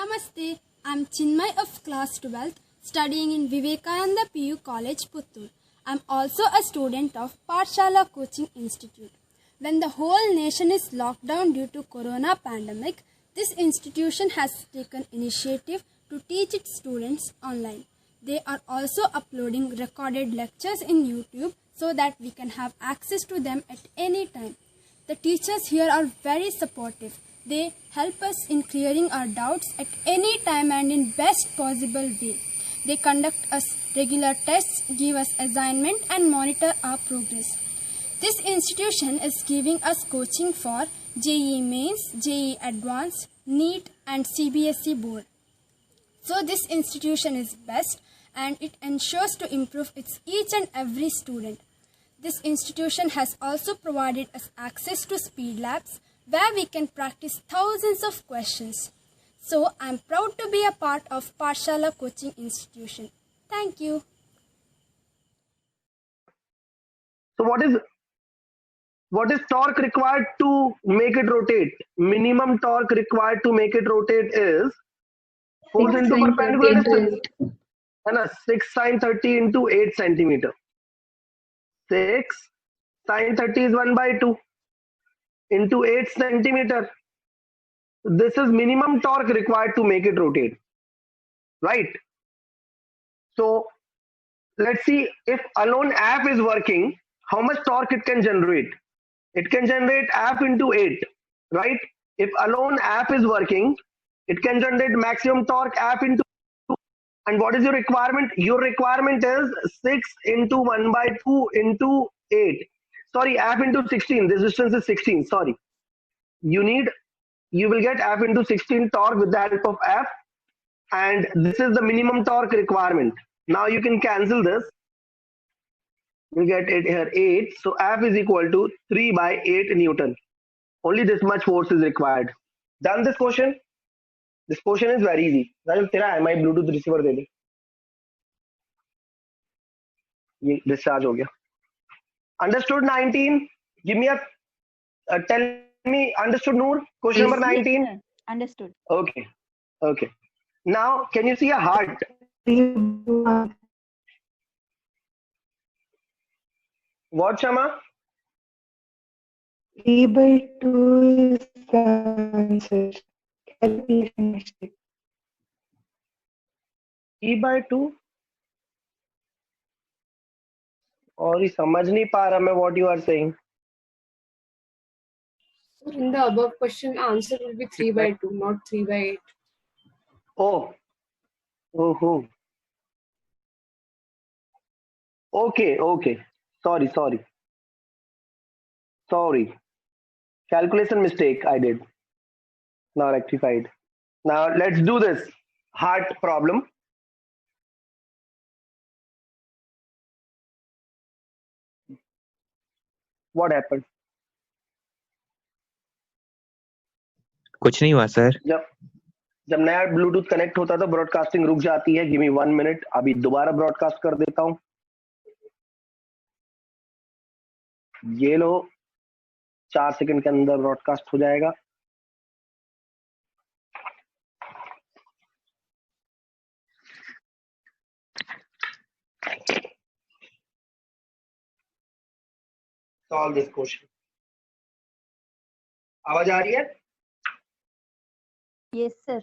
Namaste, I'm Chinmay of class 12th studying in Vivekananda PU College, Puttur. I'm also a student of Pathshala Coaching Institute. When the whole nation is locked down due to corona pandemic, this institution has taken initiative to teach its students online. They are also uploading recorded lectures in YouTube so that we can have access to them at any time. The teachers here are very supportive. They help us in clearing our doubts at any time and in best possible way. They conduct us regular tests, give us assignment and monitor our progress. This institution is giving us coaching for JEE Mains, JEE Advanced, NEET and CBSE Board. So this institution is best and it ensures to improve its each and every student. This institution has also provided us access to speed labs where we can practice thousands of questions. So I'm proud to be a part of Pathshala Coaching Institution. Thank you. So what is torque required to make it rotate? Minimum torque required to make it rotate is force into perpendicular distance. है ना 6 sin 30 into 8 centimeter. 6 sin 30 is 1 by 2 into 8 centimeter. This is minimum torque required to make it rotate, right? So let's see if alone F is working, how much torque it can generate. It can generate F into 8, right? If alone F is working, it can generate maximum torque F into 2. And what is your requirement? Your requirement is 6 into 1 by 2 into 8. Sorry, F into 16. This distance is 16. Sorry. You will get F into 16 torque with the help of F. And this is the minimum torque requirement. Now you can cancel this. You get it here 8. So F is equal to 3 by 8 Newton. Only this much force is required. Done this question? This question is very easy. Rajul, तेरा MI Bluetooth receiver दे दे. ये discharge हो गया. Understood 19? Give me tell me, understood Noor? Question number 19? Understood. Okay. Okay. Now, can you see a heart? What, Shama? 3 by 2 is the answer. Calculation mistake. 3 by 2? और ये समझ नहीं पा रहा मैं what you are saying. In the above question, answer will be 3 by 2, not 3 by 8. Oh. Oh. Okay. Sorry. Calculation mistake I did. Now rectified. Now let's do this heart problem. What happened? कुछ नहीं हुआ sir. जब नया Bluetooth connect होता तो broadcasting रुक जाती है. Give me 1 minute. अभी दोबारा ब्रॉडकास्ट कर देता हूं. ये लो 4 सेकंड के अंदर ब्रॉडकास्ट हो जाएगा. Solve this question. आवाज आ रही है? Yes, sir.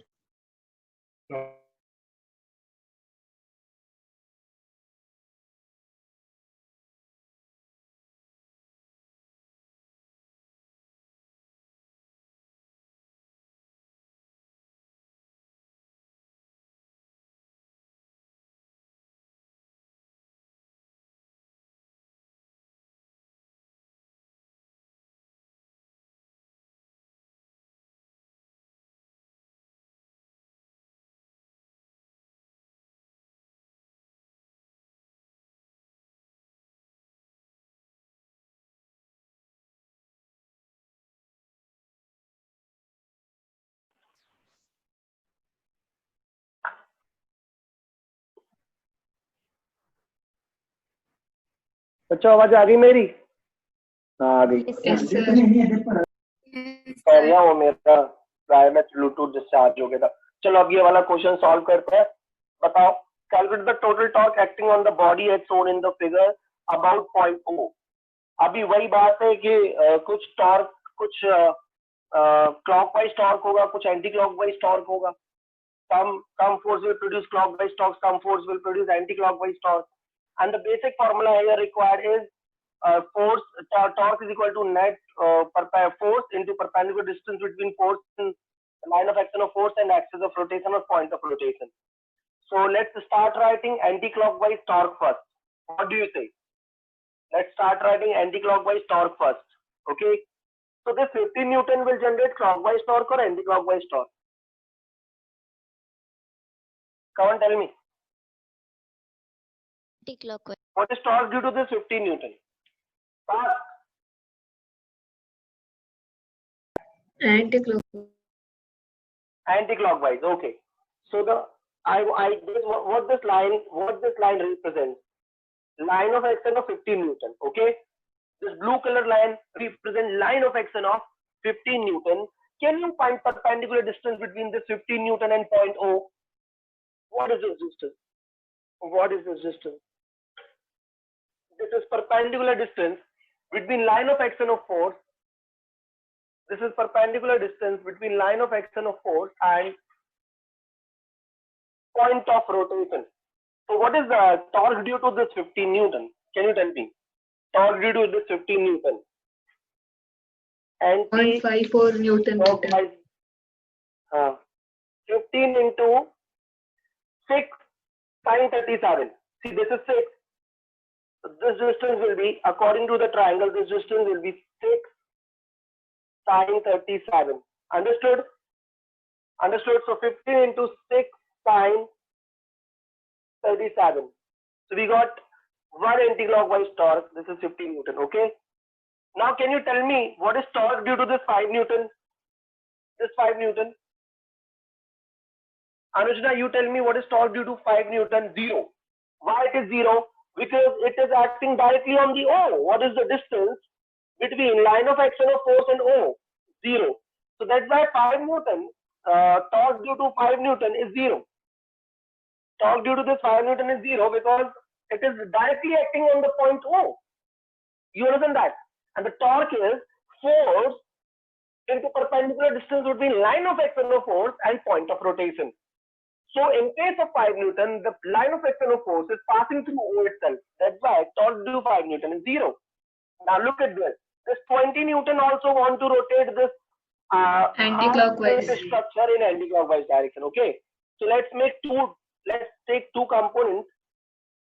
बच्चों आवाज आ गई मेरी? आ गई. Yes, sir. कह रहा हूँ मेरा प्राइवेट ब्लूटूथ डिस्चार्ज हो गया था. चलो अब ये वाला क्वेश्चन सॉल्व करते हैं. बताओ, calculate the total torque acting on the body as shown in the figure about point O. अभी वही बात है कि कुछ टॉर्क, कुछ क्लॉकवाइज टॉर्क होगा, कुछ एंटी क्लॉकवाइज टॉर्क होगा. some force will produce clockwise torque, some force will produce anti-clockwise torque, and the basic formula here required is force torque is equal to net force into perpendicular distance between force and line of action of force and axis of rotation or point of rotation. So let's start writing anti-clockwise torque first. What do you say? Let's start writing anti-clockwise torque first. Okay. So this 15 Newton will generate clockwise torque or anti-clockwise torque? Come on, tell me. Anti-clockwise. What is torque due to this 15 Newton? Fast. Anti-clockwise. Anti-clockwise. Okay. So the what this line represents? Line of action of 15 Newton. Okay. This blue color line represents line of action of 15 Newton. Can you find perpendicular distance between this 15 Newton and point O? What is this distance? What is this distance? This is perpendicular distance between line of action of force. This is perpendicular distance between line of action of force and point of rotation. So what is the torque due to this 15 Newton? Can you tell me? Torque due to this 15 Newton. And 0.54 Newton meter. 15 into 6 sin 37. See, this is 6. So this distance will be, according to the triangle, this distance will be 6 sin 37. Understood? Understood? So 15 into 6 sin 37. So we got one anti-clockwise torque. This is 15 Newton. Okay. Now can you tell me what is torque due to this 5 Newton? This 5 Newton. Anujna, you tell me what is torque due to 5 Newton? 0. Why it is 0? Because it is acting directly on the O. What is the distance between line of action of force and O? 0. So that's why 5 Newton, torque due to 5 Newton is 0. Torque due to this 5 Newton is 0 because it is directly acting on the point O. You understand that? And the torque is force into perpendicular distance between line of action of force and point of rotation. So in case of 5 Newton, the line of action of force is passing through O itself. That's why torque due to 5 Newton is 0. Now look at this. This 20 Newton also want to rotate this Anti-clockwise structure in anti-clockwise direction. Okay. So let's take two components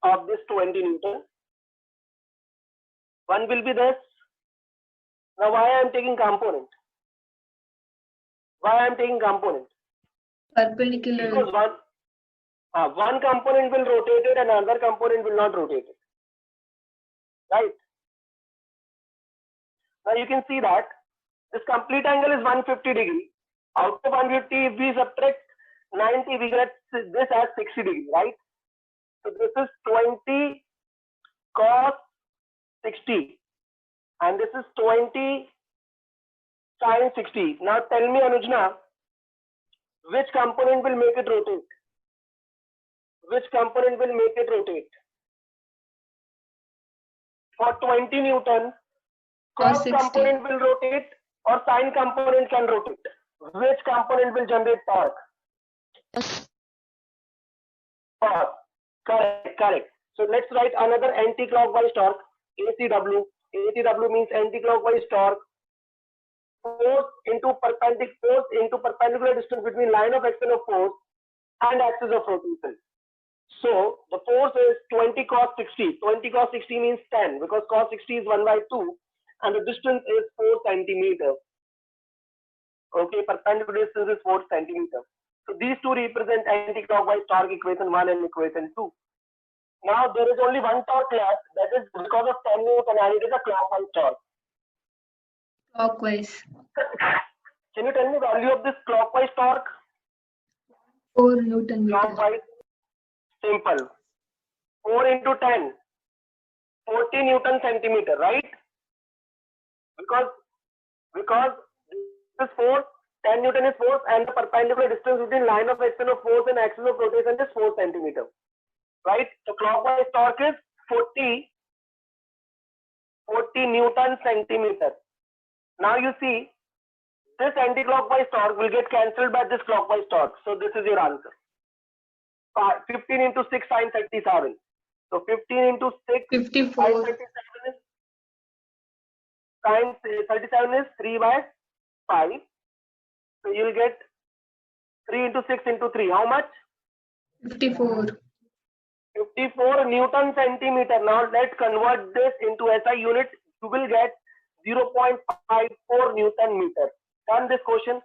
of this 20 Newton. One will be this. Now why I am taking component? Why I am taking component? perpendicular. Because one component will rotate it and another component will not rotate it. Right? Now you can see that this complete angle is 150 degree. Out of 150, if we subtract 90, we get this as 60 degree, right? So this is 20 cos 60 and this is 20 sin 60. Now tell me, Anujna, which component will make it rotate? Which component will make it rotate? For 20 Newton, cos 60. component will rotate or sin component can rotate. Which component will generate torque? Torque. Correct. So let's write another anti-clockwise torque, ACW. ACW means anti-clockwise torque. Force into perpendicular distance between line of action of force and axis of rotation. So the force is 20 cos 60. 20 cos 60 means 10 because cos 60 is 1 by 2 and the distance is 4 centimeter. Okay, perpendicular distance is 4 centimeter. So these two represent anti-clockwise torque, equation 1 and equation 2. Now there is only one torque left, that is because of 10 Newton and it is a clockwise torque. Clockwise. Can you tell me the value of this clockwise torque? 4 Newton meter. Clockwise, simple. 4 into 10, 40 Newton centimeter, right? Because this force 10 Newton is force, and the perpendicular distance between line of action of force and axis of rotation is 4 centimeter. Right? So clockwise torque is 40 Newton centimeter. Now you see, this anti-clockwise torque will get cancelled by this clockwise torque. So this is your answer. 15 into 6 sin 37. So 15 into 6 54. sin 37 is 3 by 5. So you will get 3 into 6 into 3. How much? 54. 54 Newton centimeter. Now let's convert this into SI units. You will get 0.54 Newton meter. Done this question.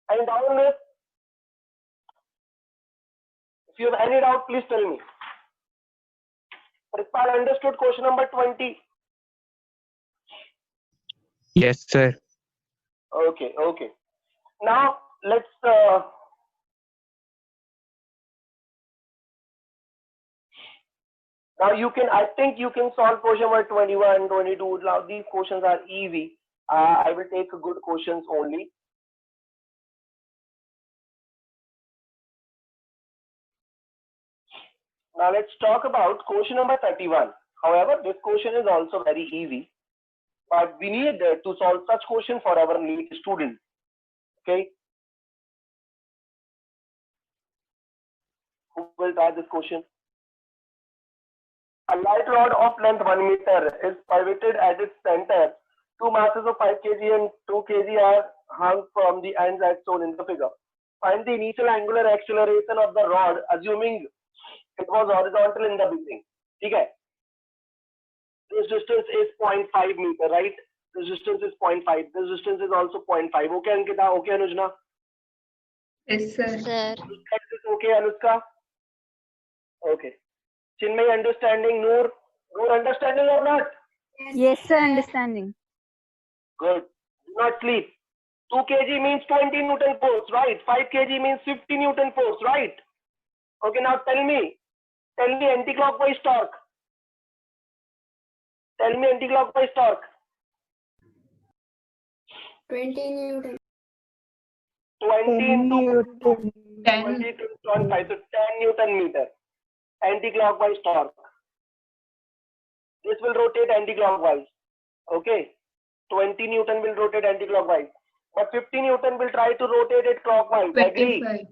And down this. If you have any doubt, please tell me. Prithpal, understood question number 20? Yes, sir. Okay, okay. Now let's now you can, I think you can solve question number 21, 22. Now these questions are easy. I will take good questions only. Now let's talk about question number 31. However, this question is also very easy, but we need to solve such question for our NEET students. Okay. Who will try this question? A light rod of length 1 meter is pivoted at its center. Two masses of 5 kg and 2 kg are hung from the ends as shown in the figure. Find the initial angular acceleration of the rod, assuming it was horizontal in the beginning. Okay. This distance is 0.5 meter, right? This distance is 0.5. This distance is also 0.5. Okay, Ankita? Okay, Anujna? Yes, sir. Sir. Is this okay, Anushka? Okay. Chinmay, understanding? Noor understanding or not? Yes, sir. Understanding. Good. Do not sleep. 2 kg means 20 Newton force, right? 5 kg means 50 Newton force, right? Okay, now tell me anti-clockwise torque. Tell me anti-clockwise torque. 20 Newton. 20 into 10. 20 into 25, so 10 Newton meter. Anti-clockwise torque. This will rotate anti-clockwise. Okay. 20 Newton will rotate anti-clockwise. But 50 Newton will try to rotate it clockwise. Agree? 25.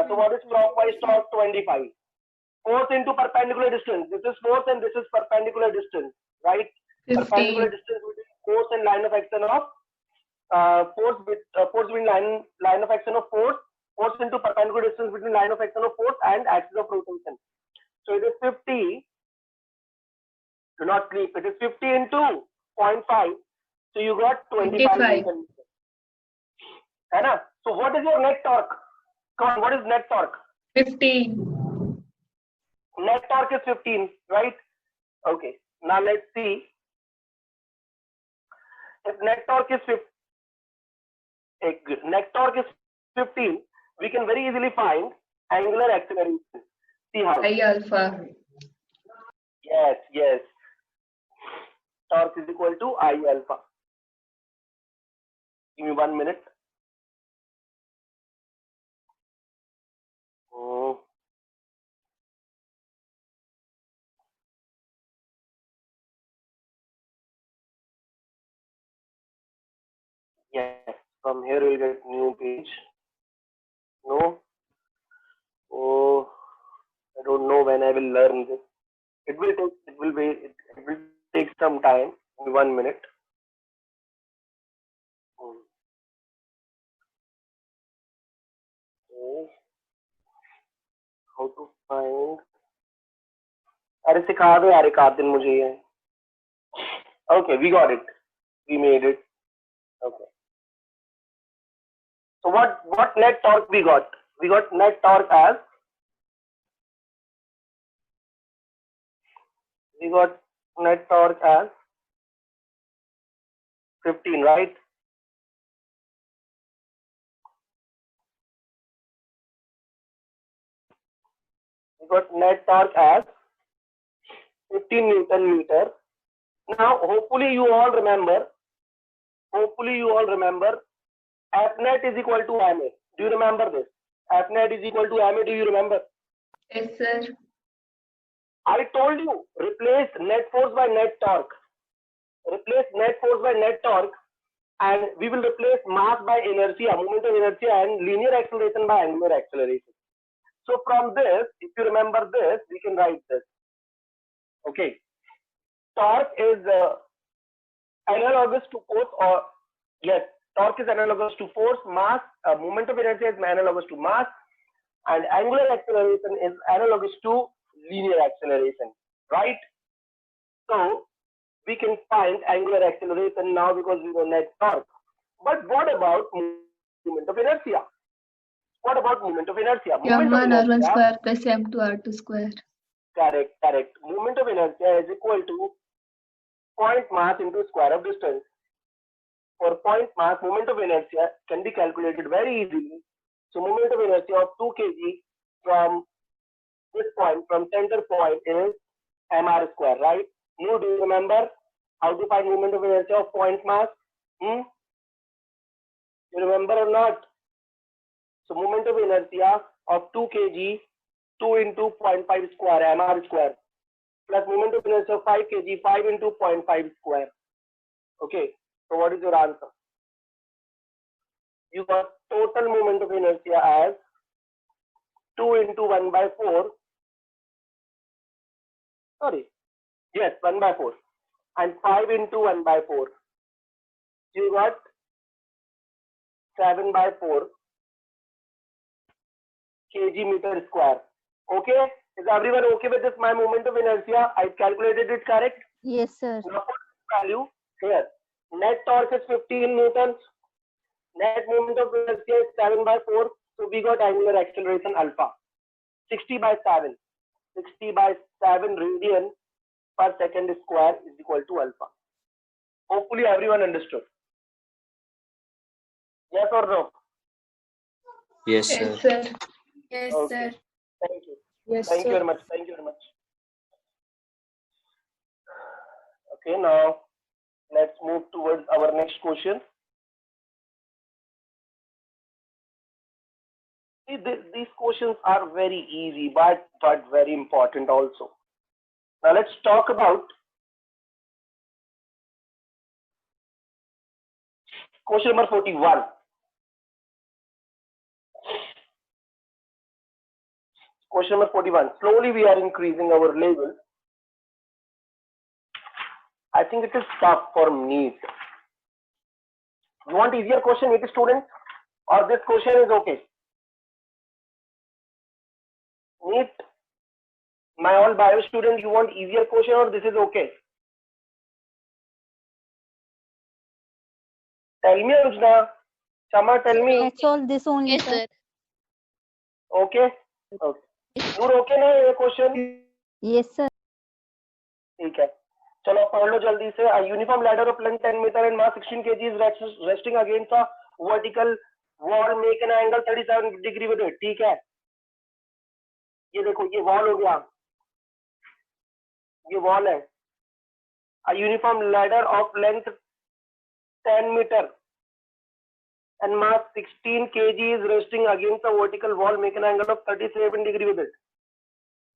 So what is clockwise torque? 25. Force into perpendicular distance. This is force and this is perpendicular distance, right? 15. Perpendicular distance between force and line of action of force between line of action of force into perpendicular distance between line of action of force and axis of rotation. So it is 50. Do not sleep. It is 50 into 0.5. So you got 25 Newton. So what is your net torque? Come on, what is net torque? 15. Net torque is 15, right? Okay. Now let's see. If net torque is 15, we can very easily find angular acceleration. See how? I alpha. Yes. Torque is equal to I alpha. Give me 1 minute. Yes, from here we'll get new page. No? Oh, I don't know when I will learn this. It will take some time. In 1 minute. Okay. How to find? अरे सिखा दो यार एक आध दिन मुझे ये. Okay, we got it. We made it. Okay. So what net torque we got? We got net torque as 15, right? We got net torque as 15 Newton meter. Now hopefully you all remember F net is equal to ma. Do you remember this? F net is equal to ma. Do you remember? Yes, sir. I told you, replace net force by net torque. Replace net force by net torque, and we will replace mass by inertia, moment of inertia, and linear acceleration by angular acceleration. So from this, if you remember this, we can write this. Okay. Torque is analogous to force, or yes, torque is analogous to force. Mass, moment of inertia is analogous to mass, and angular acceleration is analogous to linear acceleration, right? So we can find angular acceleration now because we know net torque. But what about moment of inertia? What about moment of inertia? Moment of M1 R1 inertia, square plus M2 R2 square. correct, correct. Moment of inertia is equal to point mass into square of distance. For point mass, moment of inertia can be calculated very easily. So moment of inertia of 2 kg from this point, from center point, is mr square, right? You do you remember how to find moment of inertia of point mass? You remember or not? So moment of inertia of 2 kg, 2 into 0.5 square, mr square, plus moment of inertia of 5 kg, 5 into 0.5 square. Okay, so what is your answer? You got total moment of inertia as 2 into 1 by 4. Sorry, yes, 1 by 4. And 5 into 1 by 4. You got 7 by 4 kg meter square. Okay? Is everyone okay with this? My moment of inertia, I calculated it correct? Yes, sir. Now put this value here. Net torque is 15 newtons. Net moment of inertia is 7 by 4. So we got angular acceleration alpha. 60 by 7. 60 by 7 radian per second square is equal to alpha. Hopefully everyone understood. Yes or no? Yes, sir. Yes, sir. Yes, Okay. sir. Thank you. Yes, Thank you sir. very much. Thank you very much. Okay, now let's move towards our next question. See, these questions are very easy, but very important also. Now let's talk about question number 41. Question number 41. Slowly we are increasing our level. I think it is tough for NEET. You want easier question, NEET students? Or this question is okay? NEET, my all bio student, you want easier question or this is okay? Tell me, Anujna. Shama, tell me. That's all this only, Yes, sir. sir. Okay? Okay. Noor, okay ना ये question? Yes, sir. ठीक है. चलो पढ़ लो जल्दी से. A uniform ladder of length 10 meter and mass 16 kg is resting against a vertical wall, make an angle 37 degree with it. ठीक है. ये देखो ये wall हो गया. ये wall है. A uniform ladder of length 10 meter and mass 16 kg is resting against a vertical wall, make an angle of 37 degree with it.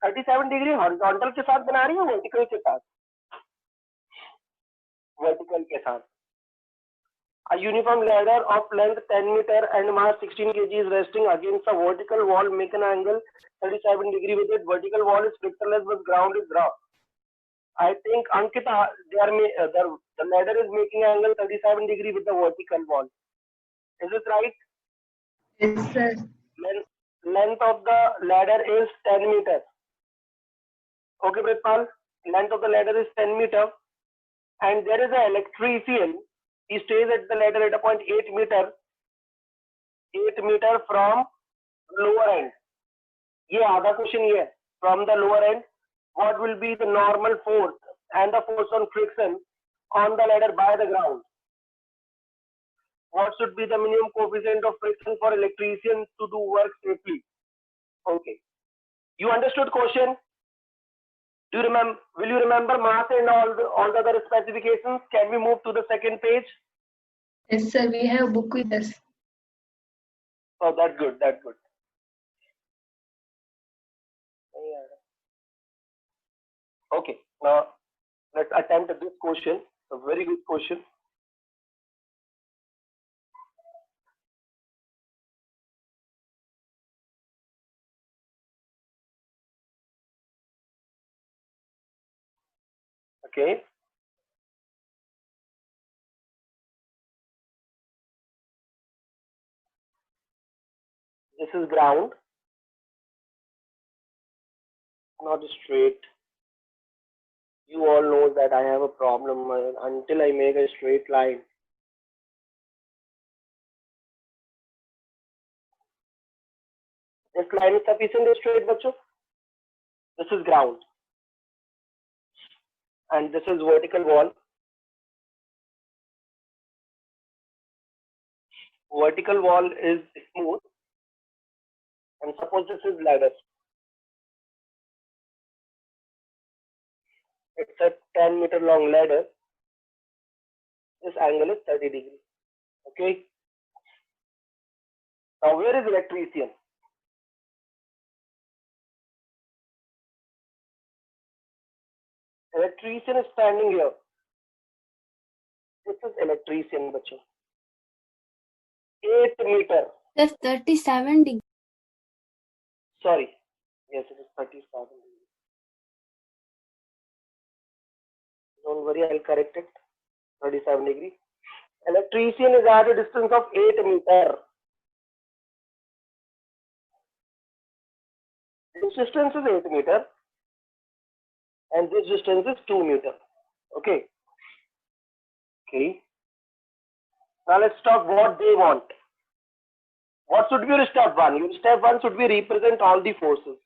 37 degree horizontal के साथ बना रही है vertical के साथ? Vertical के साथ. A uniform ladder of length 10 meter and mass 16 kg is resting against a vertical wall, make an angle 37 degree with it. Vertical wall is frictionless but ground is rough. I think Ankita, the ladder is making angle 37 degree with the vertical wall. Is it right? Yes, sir. Length of the ladder is 10 meters. Okay, Pritpal. Length of the ladder is 10 meter, and there is an electrician. He stays at the ladder at a point 8 meter from lower end. ये आधा question ये है. From the lower end, what will be the normal force and the force on friction on the ladder by the ground? What should be the minimum coefficient of friction for electricians to do work safely? Okay. You understood question? Do you remember? Will you remember mass and all the other specifications? Can we move to the second page? Yes, sir. We have book with us. Oh, that's good. That's good. Okay. Now let's attempt this question. A very good question. Okay. This is ground, not straight. You all know that I have a problem until I make a straight line. This line is sufficiently straight, bachcho. This is ground, and this is vertical wall. Vertical wall is smooth, and suppose this is ladder. It's a 10-meter long ladder. This angle is 30 degrees. Okay. Now where is electrician? Electrician is standing here. This is electrician, bachcho. 8 meter. That's 37 degrees. Sorry. Yes, it is 37 degrees. Don't worry, I'll correct it. 37 degrees. Electrician is at a distance of 8 meter. This distance is 8 meter. And this distance is 2 meter. Okay. Okay. Now let's talk what they want. What should be your step 1? Your step 1 should be represent all the forces.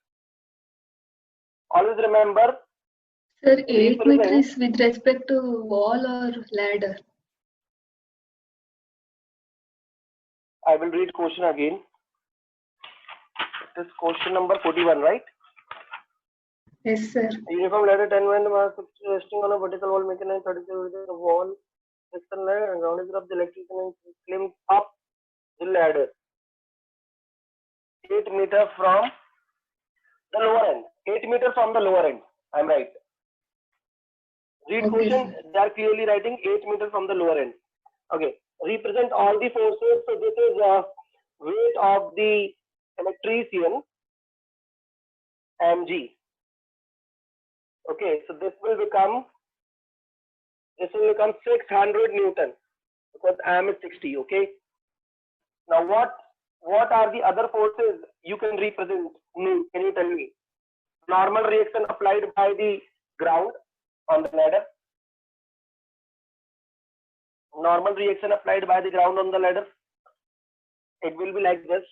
Always remember. Sir, 8 meter represent- is with respect to wall or ladder? I will read question again. It is question number 41, right? Yes, sir. A uniform ladder 10 when mass resting on a vertical wall making a 30 the wall external ladder and ground is up the electrician and climb up the ladder 8 meter from the lower end. 8 meter from the lower end. I'm right. Read Okay, question. They are clearly writing 8 meter from the lower end. Okay. Represent all the forces. So this is weight of the electrician mg. Okay, so this will become 600 Newton because m is 60. Okay. Now what are the other forces you can represent? Can you tell me? Normal reaction applied by the ground on the ladder. Normal reaction applied by the ground on the ladder. It will be like this.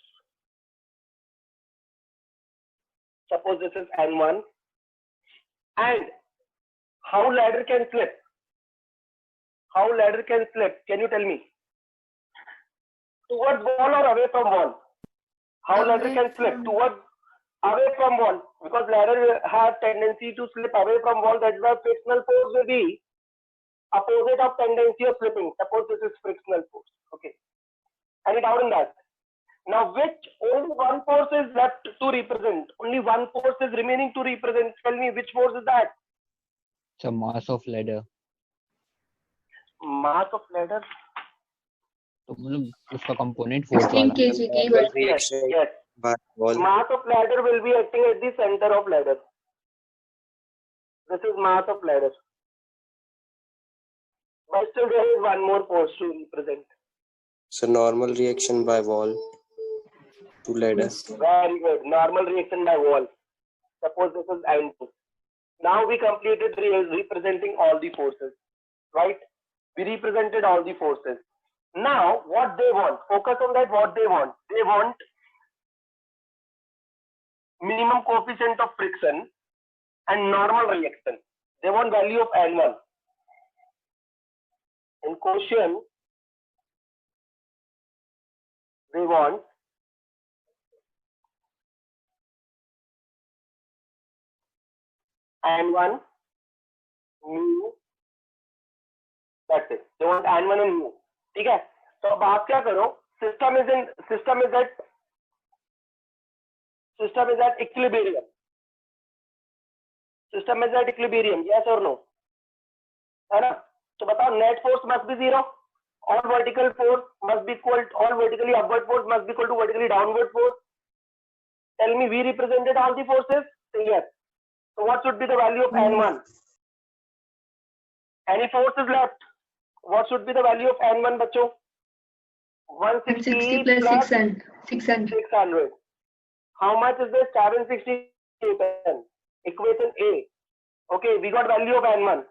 Suppose this is N1. And how ladder can slip? How ladder can slip? Can you tell me? Towards wall or away from wall? How ladder can slip? Towards away from wall. Because ladder will have tendency to slip away from wall. That's why frictional force will be opposite of tendency of slipping. Suppose this is frictional force. Okay. Any doubt in that? Now only one force is left to represent. Only one force is remaining to represent. Tell me which force is that? The mass of ladder. Mass of ladder? तो मतलब उसका component force 16 वाला. kg की Normal बस reaction Yes. by wall. Mass of ladder will be acting at the center of ladder. This is mass of ladder. But still there is one more force to represent. So normal reaction by wall to ladder. Very good. Normal reaction by wall. Suppose this is N2. Now we completed representing all the forces. Right? We represented all the forces. Now what they want. Focus on that what they want. They want minimum coefficient of friction and normal reaction. They want value of N1. In question, they want N1, mu, that's it. They want N1 and mu. ठीक है? तो अब आप क्या करो? System is at system is at equilibrium. System is at equilibrium. Yes or no? है ना? तो बताओ net force must be zero. All vertical force must be equal. All vertically upward force must be equal to vertically downward force. Tell me, we represented all the forces. Say yes. So what should be the value of N1? Any force is left. What should be the value of N1, बच्चों? 160 160 plus plus 600. 600. How much is this? 760 Newton. Equation A. Okay, we got value of N1.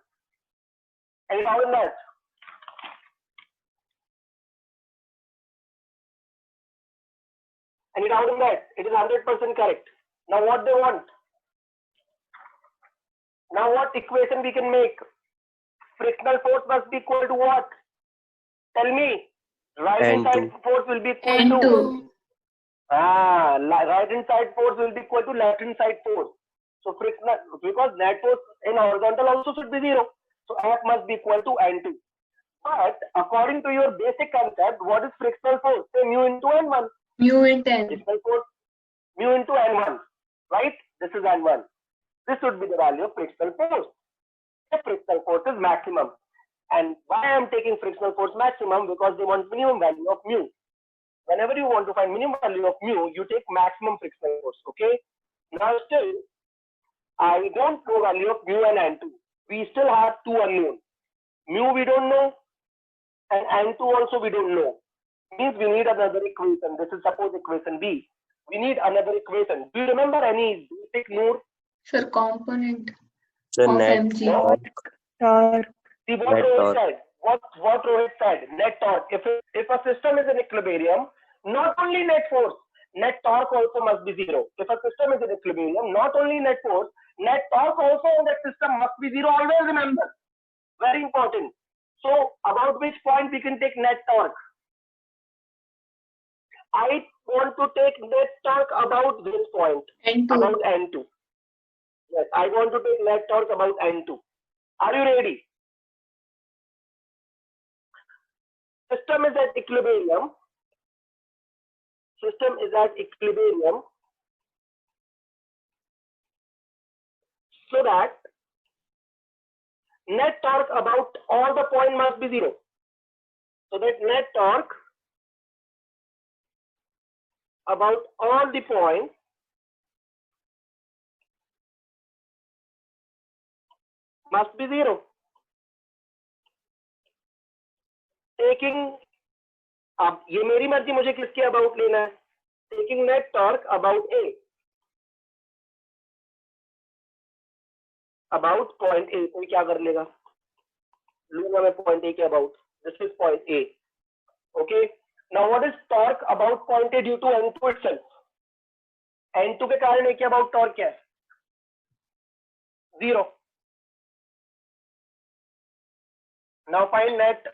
Any doubt in that? Any doubt in that? It is 100% correct. Now what they want? Now what equation we can make? Frictional force must be equal to what? Tell me. Right hand side force will be equal to N2. right hand side force will be equal to left hand side force. So frictional, because net force in horizontal also should be zero. So F must be equal to N2. But according to your basic concept, what is frictional force? Say mu into N1. Mu in 10. Frictional force mu into N1. Right? This is N1. This would be the value of frictional force. The frictional force is maximum. And why I am taking frictional force maximum? Because they want minimum value of mu. Whenever you want to find minimum value of mu, you take maximum frictional force. Okay. Now still, I don't know value of mu and N2. We still have two unknown. Mu we don't know, and N2 also we don't know. Means we need another equation. This is suppose equation B. We need another equation. Do you remember any basic Noor? Sir, component So of net mg. torque. Torque. See what Net Rohit torque. said. What Rohit said. Net torque. If a system is in equilibrium, not only net force, net torque also must be zero. If a system is in equilibrium, not only net force, net torque also in that system must be zero. Always remember. Very important. So about which point we can take net torque? I want to take net torque about this point. N2. About N2. Yes, I want to take net torque about N2. Are you ready? System is at equilibrium. System is at equilibrium. So that net torque about all the point must be zero. So that net torque about all the points must be zero. Taking अब ये मेरी मर्जी मुझे किसके about लेना है. Taking net torque about A, about point A. कोई क्या कर लेगा, लूंगा मैं पॉइंट ए के about. This is point A. Okay. Now what is torque about point A due to N2 itself. N2 के कारण ए के अबाउट टॉर्क क्या है? Zero. Now find net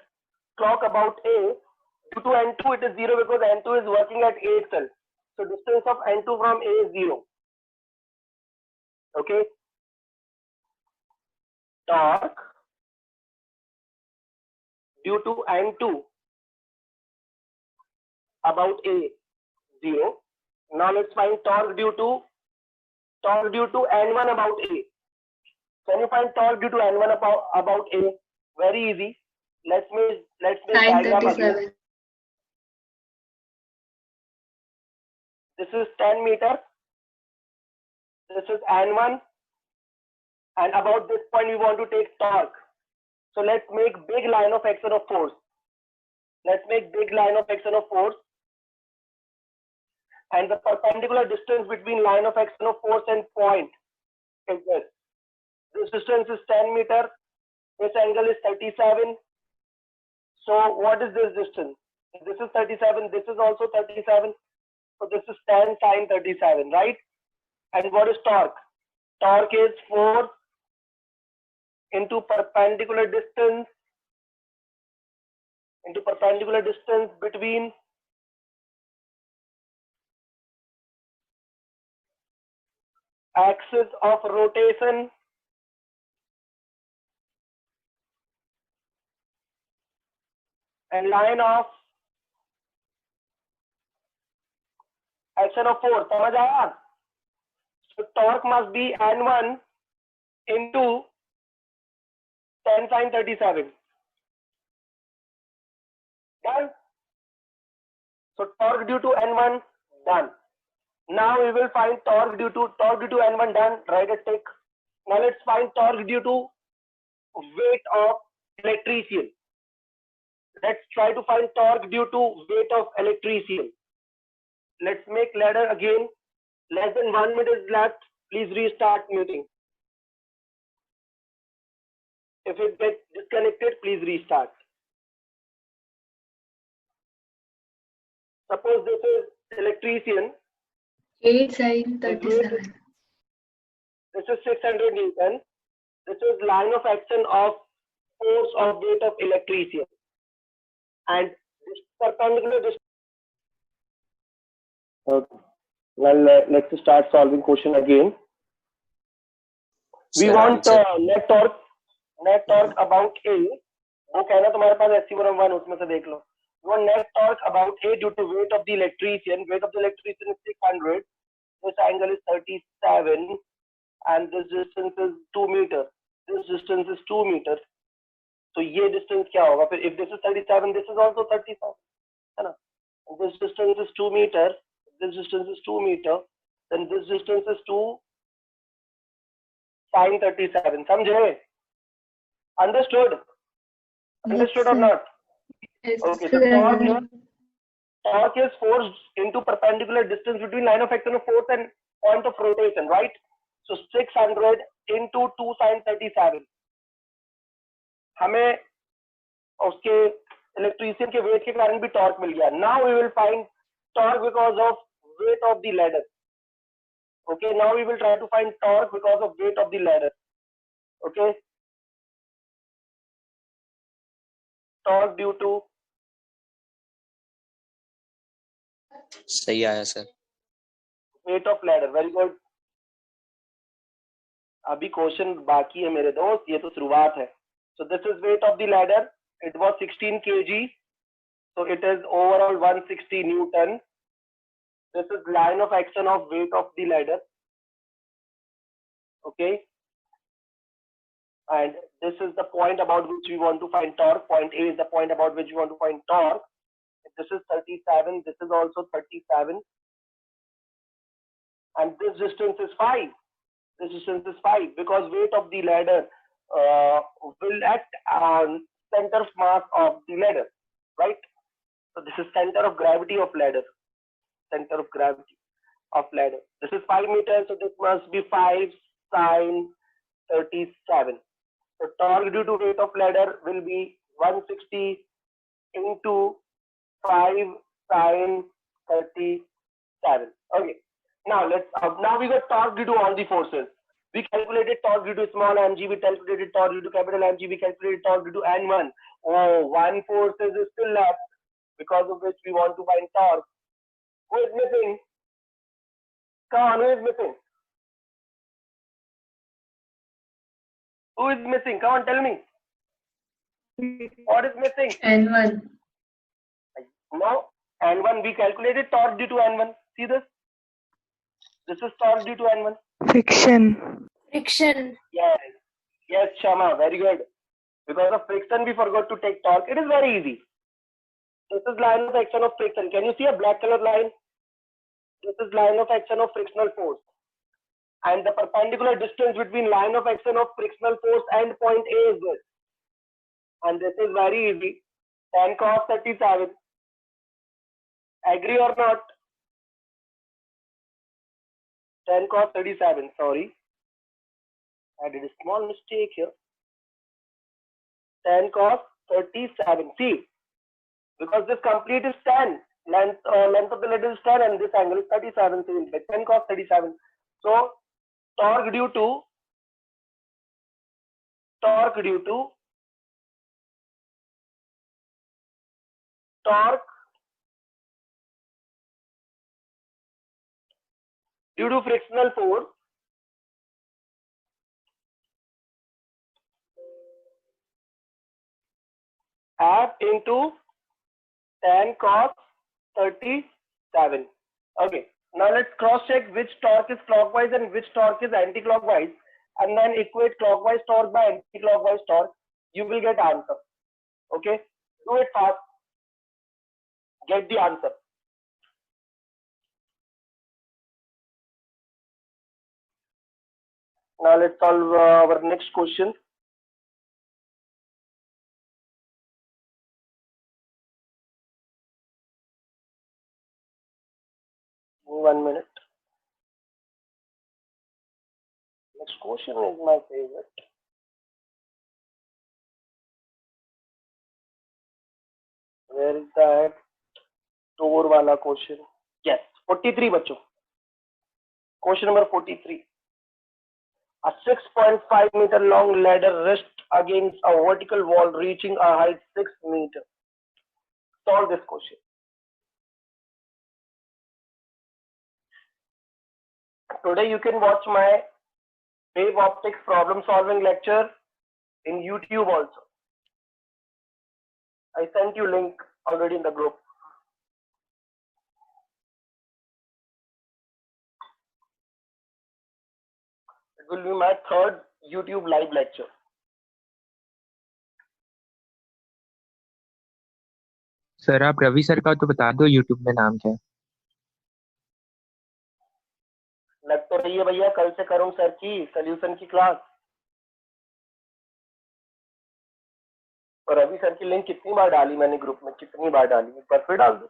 torque about A. Due to N2 it is zero because N2 is working at A itself. So distance of N2 from A is zero. Okay. Torque due to N2 about A, zero. Now let's find torque due to N1 about A. Can you find torque due to N1 about A? Very easy. Let's make diagram again. 937. This is 10 meter. This is N1. And about this point we want to take torque. So let's make big line of action of force. Let's make big line of action of force. And the perpendicular distance between line of action of force and point is this. This distance is 10 meter. This angle is 37. So what is this distance? This is 37. This is also 37. So this is 10 sine 37, right? And what is torque? Torque is force into perpendicular distance between axis of rotation and line of action of force. समझ आया? So torque must be N1 into 10 sine 37. Done. So torque due to N1 done. Now we will find torque due to N1 done. Write a tick. Now let's find torque due to weight of electrician. Let's try to find torque due to weight of electrician. Let's make ladder again. Less than 1 minute is left. Please restart muting. If it gets disconnected, please restart. Suppose this is electrician. 8 sine 37. This is 600 Newton. This is line of action of force of weight of electrician. And this perpendicular distance. Okay. Well, let's start solving question again. We Sir, want answer. net torque about A. वो कहना तुम्हारे पास SC1 उसमें से देख लो. We want net torque about A due to weight of the electrician. Weight of the electrician is 600. This angle is 37, and this distance is 2 meters. This distance is 2 meters. So ये distance क्या होगा? फिर if this is 37, this is also 37, है ना? And this distance is 2 meters. This distance is 2 meters. Then this distance is 2 sine 37. समझे? Understood? Understood or not? Yes, Okay. So sir. torque is force into perpendicular distance between line of action of force and point of rotation, right? So 600 into 2 sine 37. हमें उसके electrician के wait के कारण भी torque मिल गया. Now we will find torque because of weight of the ladder. Okay, now we will try to find torque because of weight of the ladder. Okay, torque due to सही आया sir. weight of ladder. Very good. अभी question बाकी है मेरे दोस्त, ये तो शुरुआत है. So this is weight of the ladder. It was 16 kg. So it is overall 160 Newton. This is line of action of weight of the ladder. Okay. And this is the point about which we want to find torque. Point A is the point about which we want to find torque. This is 37. This is also 37. And this distance is 5. This distance is 5 because weight of the ladder will act on center of mass of the ladder, right? So this is center of gravity of ladder. Center of gravity of ladder. This is 5 meters, so this must be 5 sine 37. So torque due to weight of ladder will be 160 into 5 sine 37. Okay. Now now we got torque due to all the forces. We calculated torque due to small mg, we calculated torque due to capital mg, we calculated torque due to n1. Oh, one force is still left because of which we want to find torque. Who is missing? Come on, who is missing? Who is missing? Come on, tell me. What is missing? N1. Now, N1, we calculated torque due to N1. See this? This is torque due to N1. Friction. Friction. Yes, Shama, very good. Because of friction, we forgot to take torque. It is very easy. This is line of action of friction. Can you see a black color line? This is line of action of frictional force. And the perpendicular distance between line of action of frictional force and point A is this. And this is very easy. Tan cos 37. Agree or not? Tan cos 37, sorry. I did a small mistake here. Tan cos 37. See, because this complete is 10. Length of the ladder is 10 and this angle is 37. So we'll get 10 cos 37. So torque due to torque due to frictional force F into tan cos 37. Okay. Now let's cross check which torque is clockwise and which torque is anti-clockwise, and then equate clockwise torque by anti-clockwise torque. You will get answer. Okay, do it fast. Get the answer. Now let's solve our next question. One minute. Next question is my favorite. Where is that tour wala question? Yes, 43 बच्चों. Question number 43. A 6.5 meter long ladder rests against a vertical wall reaching a height 6 meters. Solve this question. Today you can watch my wave optics problem solving lecture in YouTube also. I sent you link already in the group. It will be my third YouTube live lecture. Sir आप Ravi sir का तो बता दो YouTube में नाम क्या है. लग तो रही है भैया कल से करूं सर की सोल्यूशन की क्लास. और रवि सर की लिंक कितनी बार डाली मैंने ग्रुप में, कितनी बार डाली, एक बार फिर डाल दो.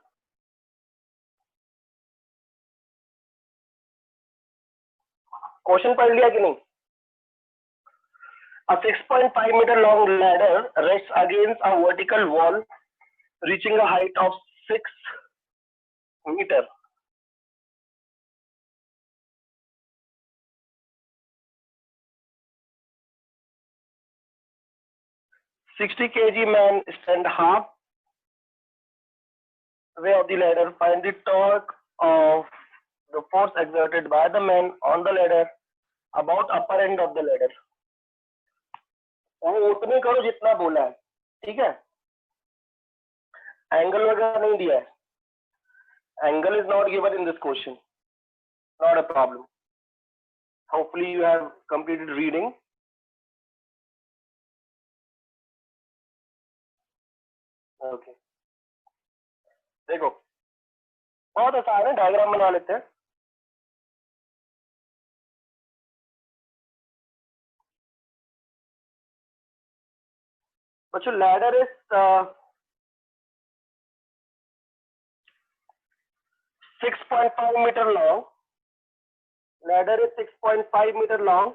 क्वेश्चन पढ़ लिया कि नहीं? A 6.5 meter long ladder rests against a vertical wall reaching a height of 6 meters. "60 kg man stand half way of the ladder. Find the torque of the force exerted by the man on the ladder about upper end of the ladder." वो उतने करो जितना बोला है, ठीक है. Angle वगैरह नहीं दिया है. Angle is not given in this question. Not a problem. Hopefully you have completed reading. Okay, देखो बहुत आसान है, डायग्राम बना लेते हैं. बच्चों ladder is 6.5 meter long. Ladder is 6.5 meter long,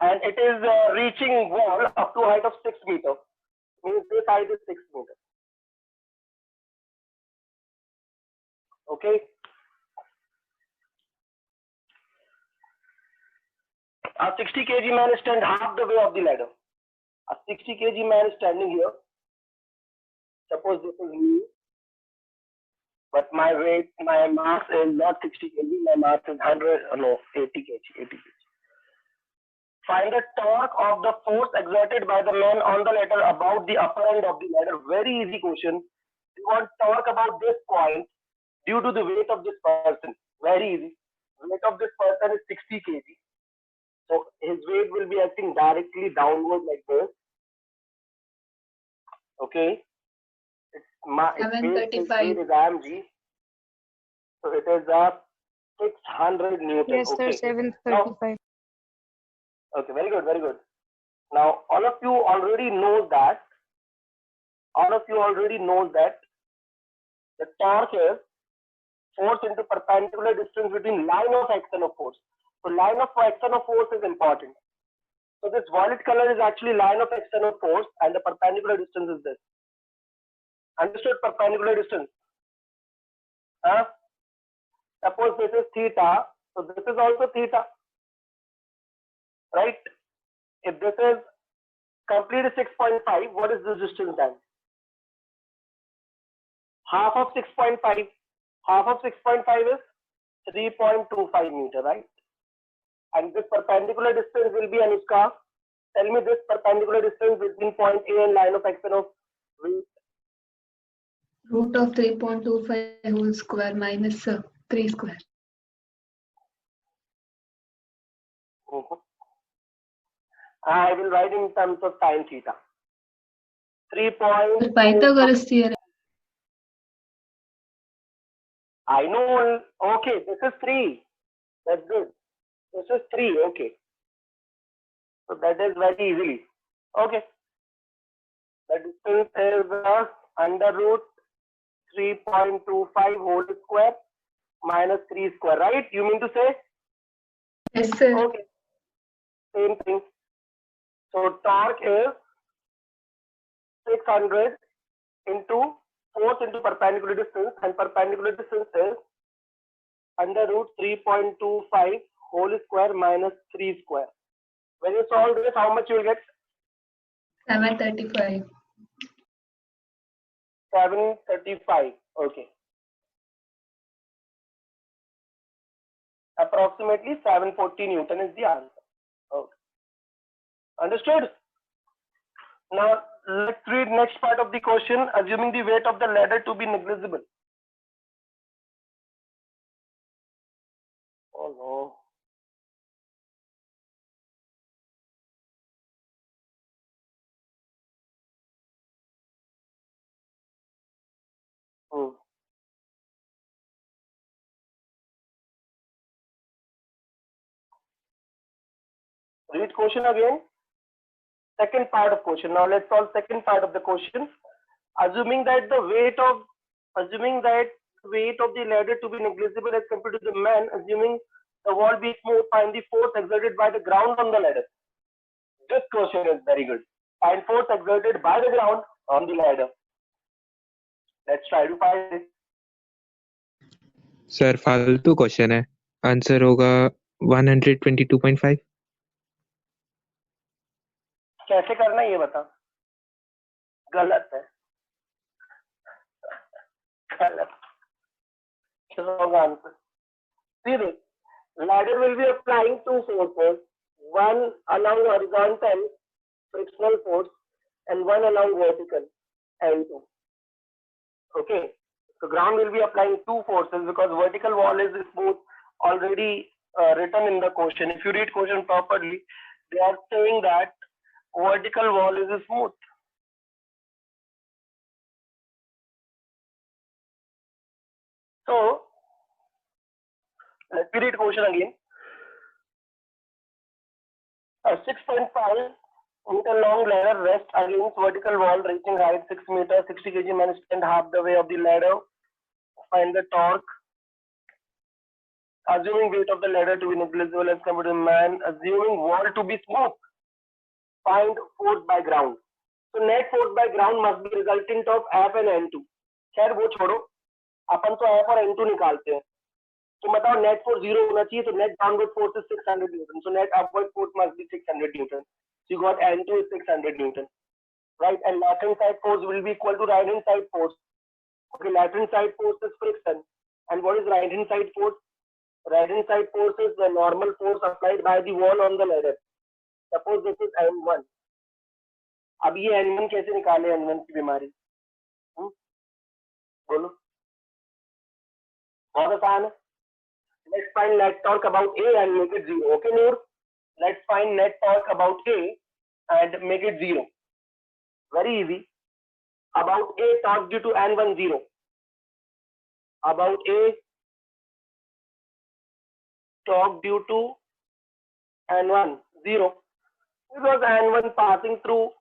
and it is reaching wall up to height of 6 meter. Means this height is 6 meter. Okay. A 60 kg man is stand half the way of the ladder. A 60 kg man is standing here. Suppose this is me, but my weight, my mass is not 60 kg. My mass is 80 kg. 80 kg. Find the torque of the force exerted by the man on the ladder about the upper end of the ladder. Very easy question. You want torque about this point due to the weight of this person. Very easy. Weight of this person is 60 kg. So his weight will be acting directly downward like this. Okay. Its weight is mg. So it is a 600 Newton. Yes, sir, Okay. 735. Okay, very good, very good. Now, all of you already know that. The torque is force into perpendicular distance between line of action of force. So, line of action of force is important. So, this violet color is actually line of action of force, and the perpendicular distance is this. Understood? Perpendicular distance. Suppose this is theta, so this is also theta. Right? If this is complete 6.5, what is this distance then? Half of 6.5. Half of 6.5 is 3.25 meter, right? And this perpendicular distance will be, Anushka, tell me this perpendicular distance between point A and line of action of weight. Root of 3.25 whole square minus 3 square. I will write in terms of sin theta. 3. Pythagoras theorem. I know. Okay, this is 3. That's good. This is 3. Okay. So that is very easily. Okay. The distance is under root 3.25 whole square minus 3 square, right? You mean to say? Yes, sir. Okay. Same thing. So torque is 600 into force into perpendicular distance, and perpendicular distance is under root 3.25 whole square minus 3 square. When you solve this, how much you will get? 735. 735. Okay. Approximately 740 Newton is the answer. Okay. Understood? Now let's read next part of the question. Assuming the weight of the ladder to be negligible. Oh no. Read question again. Second part of question. Now let's solve second part of the question. Assuming that the weight of the ladder to be negligible as compared to the man, assuming the wall be smooth, find the force exerted by the ground on the ladder. This question is very good. Find force exerted by the ground on the ladder. Let's try to find it. Sir फालतू question है, answer होगा 122.5. कैसे करना ये बता. गलत है. गलत. Wrong answer. See this. Ladder will be applying two forces, one along horizontal frictional force and one along vertical N2. Okay. So ground will be applying two forces because vertical wall is smooth, already written in the question. If you read question properly, they are saying that vertical wall is smooth. So let me read question again. A 6.5 meter long ladder rests against vertical wall reaching height 6 meters, 60 kg man stand half the way of the ladder. Find the torque. Assuming weight of the ladder to be negligible as compared to man, assuming wall to be smooth, find force by ground. So net force by ground must be resultant of F and N2. खैर वो छोड़ो, अपन तो F और N2 निकालते हैं. तो बताओ net force 0 होना चाहिए, तो net downward force is 600 Newton. So net upward force must be 600 Newton. So you got N2 is 600 Newton, right? And left hand side force will be equal to right hand side force. Okay, left hand side force is friction. And what is right hand side force? Right hand side force is the normal force applied by the wall on the ladder. Suppose this is N1. अब ये N1 कैसे निकाले N1 की बीमारी? बोलो. बहुत आसान है. Let's find net torque about A and make it 0. Okay, Noor? Let's find net torque about A and make it 0. Very easy. About A torque due to N1 0. About A torque due to N1 0. Because N1 passing through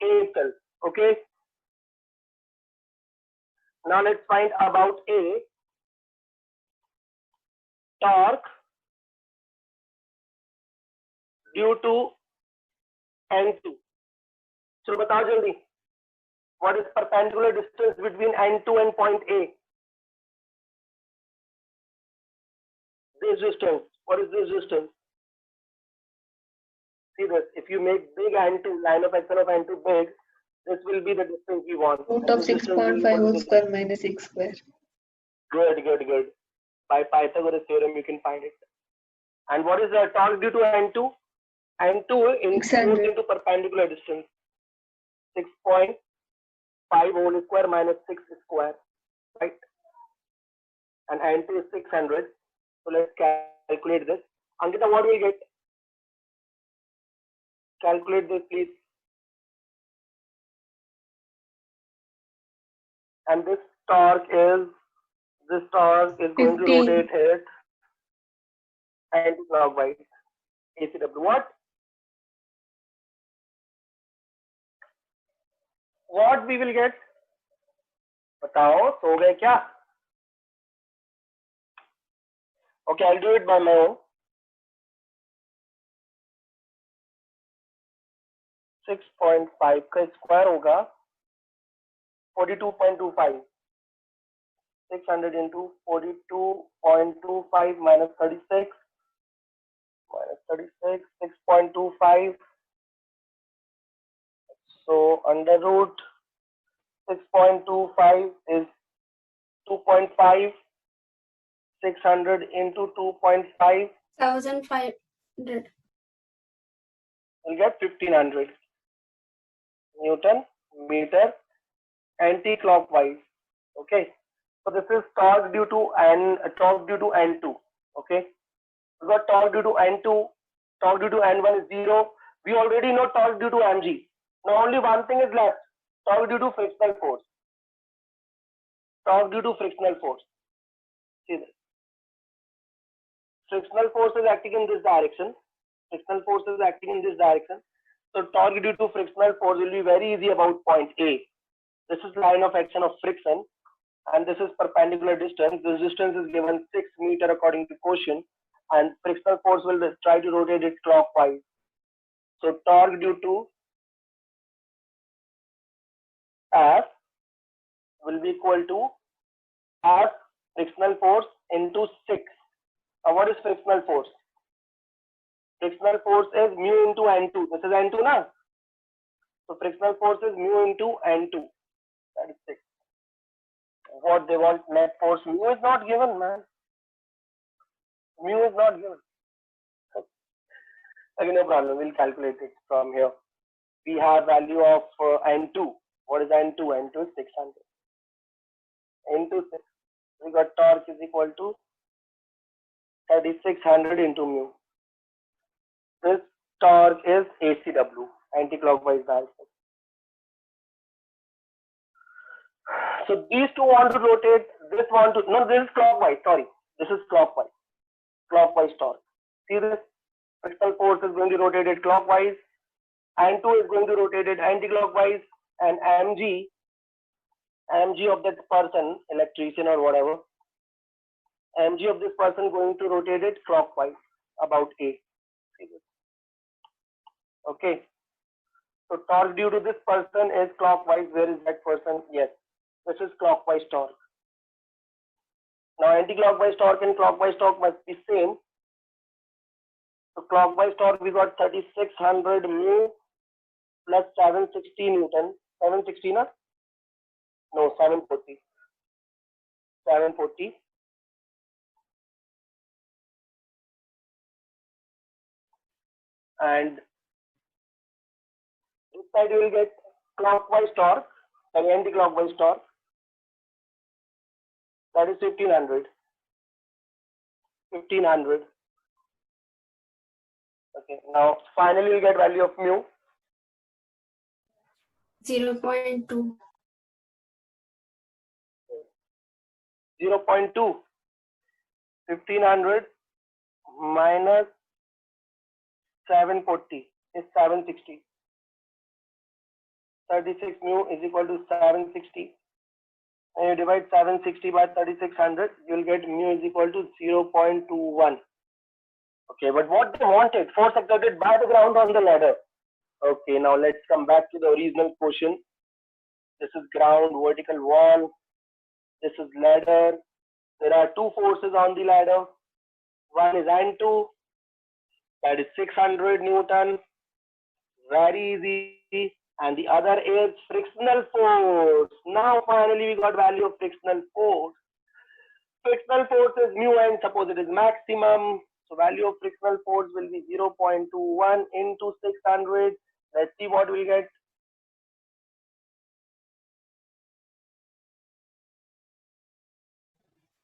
A itself. Okay. Now let's find about A torque due to N2. So बताओ जल्दी. What is perpendicular distance between N2 and point A? This distance. What is this distance? See this. If you make big N2, line of action of N2 big, this will be the distance we want. Root of 6.5 whole square minus 6 square. Good, good, good. By Pythagoras theorem, you can find it. And what is the torque due to N2? N2 into perpendicular distance. 6.5 whole square minus 6 square. right? And N2 is 600. So let's calculate this. Ankita, what do we get? Calculate this, please. And this torque is going to 15. rotate it anti-clockwise. ACW. What we will get? बताओ, सो गए क्या? Okay, I'll do it by my own. 6.5 का square होगा 42.25. 600 into 42.25 minus 36. 6.25. So under root 6.25 is 2.5. 600 into 2.5 1,500. will get 1500 Newton meter anti-clockwise. Okay. So this is torque due to N2. Okay. We got torque due to N2, torque due to N1 is 0. We already know torque due to mg. Now only one thing is left. Torque due to frictional force. Torque due to frictional force. See this. Frictional force is acting in this direction. Frictional force is acting in this direction. So torque due to frictional force will be very easy about point A. This is line of action of friction, and this is perpendicular distance. This distance is given 6 meters according to quotient, and frictional force will try to rotate it clockwise. So torque due to F will be equal to F frictional force into 6. Now what is frictional force? Frictional force is mu into N2. This is N2 na? So frictional force is mu into N2. That is 6. What they want, net force, mu is not given, man. Mu is not given. Okay, no problem. We'll calculate it from here. We have value of N2. What is N2? N2 is 600. Into 6. We got torque is equal to 3600 into mu. This torque is ACW, anti-clockwise direction. So these two want to rotate, this is clockwise, sorry. This is clockwise torque. See this? Frictional force is going to rotate it clockwise. N2 is going to rotate it anti-clockwise, and mg of that person, electrician or whatever, mg of this person going to rotate it clockwise about A. Okay. So torque due to this person is clockwise. Where is that person? Yes. This is clockwise torque. Now anti-clockwise torque and clockwise torque must be same. So clockwise torque we got 3600 mu plus 760 Newton. 760 na? No, 740. 740. And this side you will get clockwise torque, sorry, anti-clockwise torque. That is 1500. 1500. Okay, now finally you get value of mu. 0.2. 0.2. 1500 minus 740 is 760. 36 mu is equal to 760. And you divide 760 by 3600, you will get mu is equal to 0.21. Okay, but what they wanted, force exerted by the ground on the ladder. Okay, now let's come back to the original question. This is ground, vertical wall. This is ladder. There are two forces on the ladder. One is N2, that is 600 Newton. Very easy. And the other is frictional force. Now finally we got value of frictional force. Frictional force is mu n, suppose it is maximum. So value of frictional force will be 0.21 into 600. Let's see what we'll get.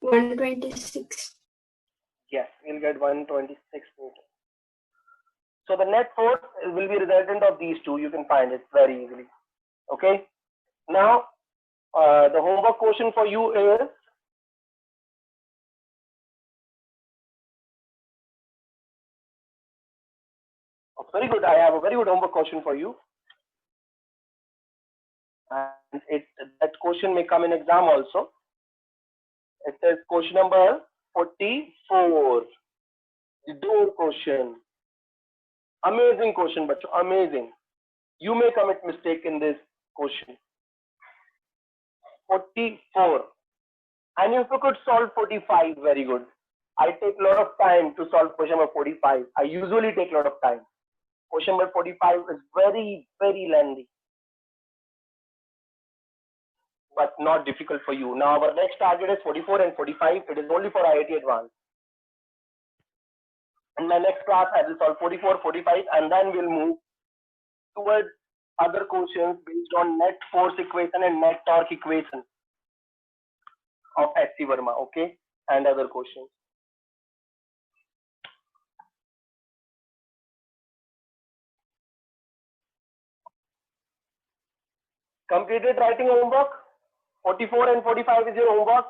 126. Yes, you'll get 126 Newton. So the net force will be resultant of these two. You can find it very easily. Okay. Now, the homework question for you is, oh, very good. I have a very good homework question for you. And that question may come in exam also. It says question number 44. The door question. Amazing question, but amazing. You may commit mistake in this question. 44. And if you could solve 45, very good. I take a lot of time to solve question number 45. I usually take a lot of time. Question number 45 is very, very lengthy, but not difficult for you. Now our next target is 44 and 45. It is only for IIT Advanced. In my next class, I will solve 44, 45, and then we'll move towards other questions based on net force equation and net torque equation of S.C. Verma, okay, and other questions. Completed writing homework? 44 and 45 is your homework.